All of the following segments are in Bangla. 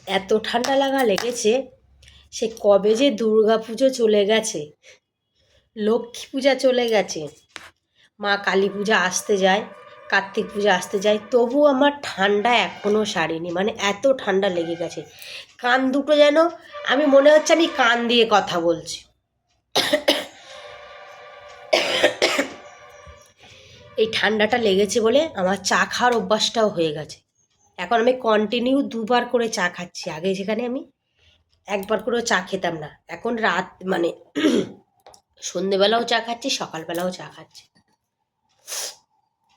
এত ঠান্ডা লাগা লেগেছে, সে কবে যে দুর্গা পুজো চলে গেছে, লক্ষ্মী পূজা চলে গেছে, মা কালী পূজা আসতে যায়, কার্তিক পূজা আসতে যায়, তবু আমার ঠান্ডা এখনও সারেনি। মানে এত ঠান্ডা লেগে গেছে, কান দুটো যেন আমি মনে হচ্ছে আমি কান দিয়ে কথা বলছি। এই ঠান্ডাটা লেগেছে বলে আমার চা খাওয়ার অভ্যাসটাও হয়ে গেছে। এখন আমি কন্টিনিউ দুবার করে চা খাচ্ছি। আগে যেখানে আমি একবার করেও চা খেতাম না, এখন রাত মানে সন্ধেবেলাও চা খাচ্ছি, সকালবেলাও চা খাচ্ছি,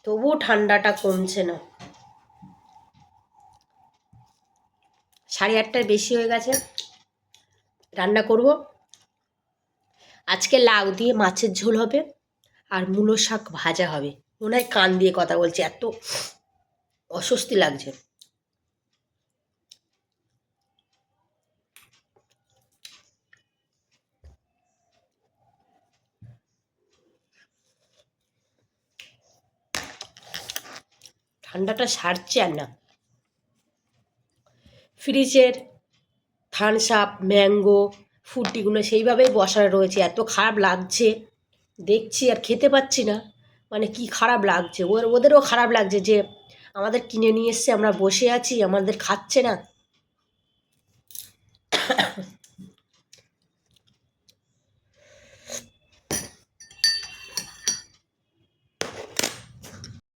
তবুও ঠান্ডাটা কমছে না। 8:30টার বেশি হয়ে গেছে। রান্না করব আজকে লাউ দিয়ে মাছের ঝোল হবে, আর মূলো শাক ভাজা হবে। মনে হয় কান দিয়ে কথা বলছি, এত অস্বস্তি লাগছে। ঠান্ডাটা সারছে আর না। ফ্রিজের থামস আপ, ম্যাঙ্গো, ফুটিগুলো সেইভাবেই বসানো রয়েছে। এত খারাপ লাগছে দেখছি, আর খেতে পাচ্ছি না। মানে কি খারাপ লাগছে, ওদেরও খারাপ লাগছে যে আমাদের কিনে নিয়ে এসছে, আমরা বসে আছি, আমাদের খাচ্ছে না।